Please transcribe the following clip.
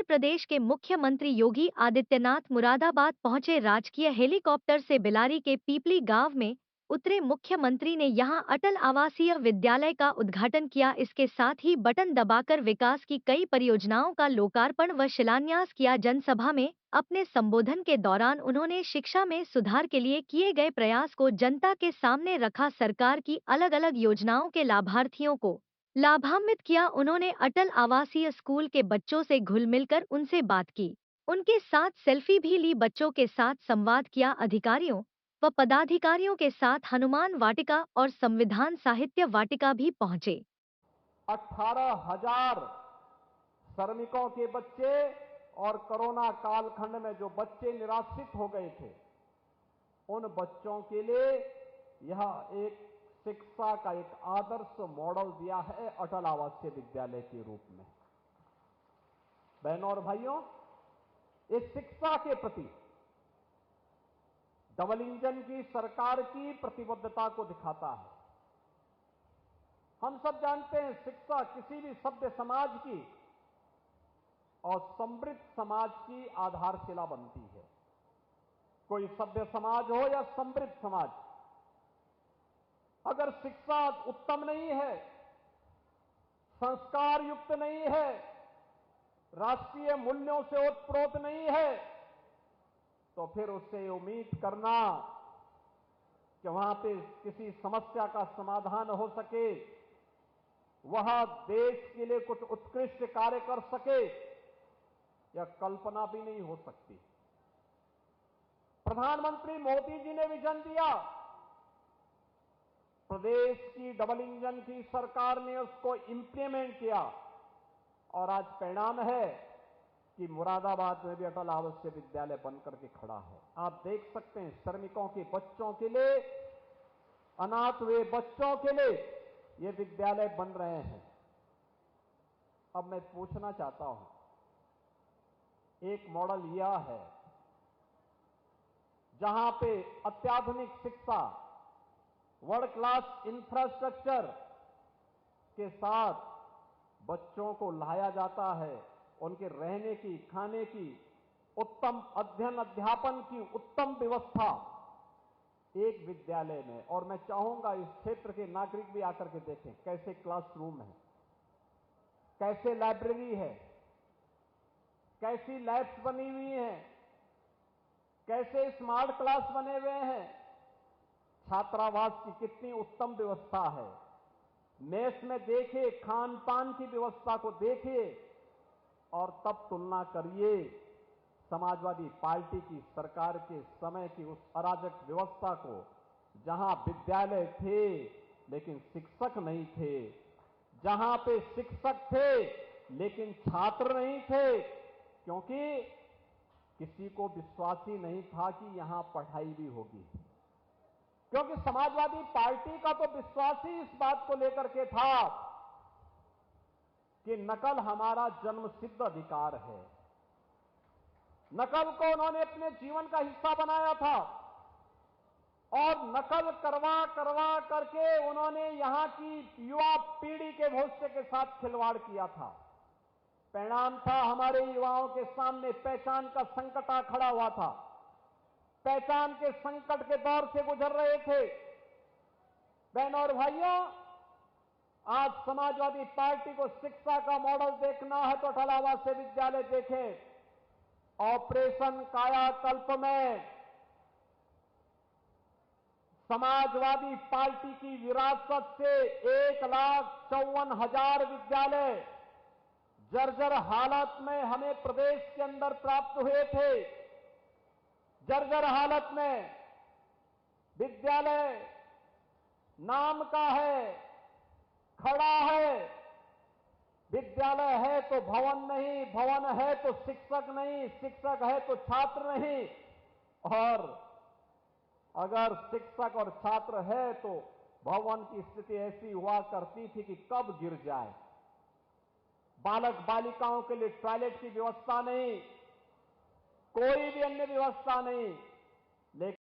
प्रदेश के मुख्यमंत्री योगी आदित्यनाथ मुरादाबाद पहुंचे। राजकीय हेलीकॉप्टर से बिलारी के पीपली गांव में उतरे मुख्यमंत्री ने यहां अटल आवासीय विद्यालय का उद्घाटन किया। इसके साथ ही बटन दबाकर विकास की कई परियोजनाओं का लोकार्पण व शिलान्यास किया। जनसभा में अपने संबोधन के दौरान उन्होंने शिक्षा में सुधार के लिए किए गए प्रयास को जनता के सामने रखा। सरकार की अलग अलग योजनाओं के लाभार्थियों को लाभान्वित किया। उन्होंने अटल आवासीय स्कूल के बच्चों से घुल मिलकर उनसे बात की, उनके साथ सेल्फी भी ली, बच्चों के साथ संवाद किया। अधिकारियों व पदाधिकारियों के साथ हनुमान वाटिका और संविधान साहित्य वाटिका भी पहुंचे। 18,000 श्रमिकों के बच्चे और कोरोना कालखंड में जो बच्चे निराश्रित हो गए थे, उन बच्चों के लिए यह एक शिक्षा का एक आदर्श मॉडल दिया है अटल आवासीय विद्यालय के रूप में। बहनों और भाइयों, इस शिक्षा के प्रति डबल इंजन की सरकार की प्रतिबद्धता को दिखाता है। हम सब जानते हैं, शिक्षा किसी भी सभ्य समाज की और समृद्ध समाज की आधारशिला बनती है। कोई सभ्य समाज हो या समृद्ध समाज, अगर शिक्षा उत्तम नहीं है, संस्कार युक्त नहीं है, राष्ट्रीय मूल्यों से ओतप्रोत नहीं है, तो फिर उससे उम्मीद करना कि वहां पे किसी समस्या का समाधान हो सके, वह देश के लिए कुछ उत्कृष्ट कार्य कर सके, यह कल्पना भी नहीं हो सकती। प्रधानमंत्री मोदी जी ने विजन दिया, प्रदेश की डबल इंजन की सरकार ने उसको इंप्लीमेंट किया और आज परिणाम है कि मुरादाबाद में भी अटल आवासीय विद्यालय बनकर के खड़ा है। आप देख सकते हैं, श्रमिकों के बच्चों के लिए, अनाथ हुए बच्चों के लिए ये विद्यालय बन रहे हैं। अब मैं पूछना चाहता हूं, एक मॉडल यह है जहां पे अत्याधुनिक शिक्षा, वर्ल्ड क्लास इंफ्रास्ट्रक्चर के साथ बच्चों को लाया जाता है, उनके रहने की, खाने की, उत्तम अध्ययन अध्यापन की उत्तम व्यवस्था एक विद्यालय में। और मैं चाहूंगा इस क्षेत्र के नागरिक भी आकर के देखें कैसे क्लासरूम है, कैसे लाइब्रेरी है, कैसी लैब्स बनी हुई हैं, कैसे स्मार्ट क्लास बने हुए हैं, छात्रावास की कितनी उत्तम व्यवस्था है। मेस में देखिए, खान पान की व्यवस्था को देखिए और तब तुलना करिए समाजवादी पार्टी की सरकार के समय की उस अराजक व्यवस्था को, जहां विद्यालय थे लेकिन शिक्षक नहीं थे, जहां पे शिक्षक थे लेकिन छात्र नहीं थे, क्योंकि किसी को विश्वास ही नहीं था कि यहां पढ़ाई भी होगी। क्योंकि समाजवादी पार्टी का तो विश्वास ही इस बात को लेकर के था कि नकल हमारा जन्मसिद्ध अधिकार है। नकल को उन्होंने अपने जीवन का हिस्सा बनाया था और नकल करवा करवा करके उन्होंने यहां की युवा पीढ़ी के भविष्य के साथ खिलवाड़ किया था। परिणाम था, हमारे युवाओं के सामने पहचान का संकट आ खड़ा हुआ था, पहचान के संकट के दौर से गुजर रहे थे। बहनों और भाइयों, आज समाजवादी पार्टी को शिक्षा का मॉडल देखना है तो अटल आवासीय विद्यालय देखें। ऑपरेशन कायाकल्प में समाजवादी पार्टी की विरासत से 1,54,000 विद्यालय जर्जर हालत में हमें प्रदेश के अंदर प्राप्त हुए थे। जर्जर हालत में विद्यालय नाम का है, खड़ा है, विद्यालय है तो भवन नहीं, भवन है तो शिक्षक नहीं, शिक्षक है तो छात्र नहीं, और अगर शिक्षक और छात्र है तो भवन की स्थिति ऐसी हुआ करती थी कि कब गिर जाए। बालक बालिकाओं के लिए टॉयलेट की व्यवस्था नहीं, कोई भी अन्य व्यवस्था नहीं। लेकिन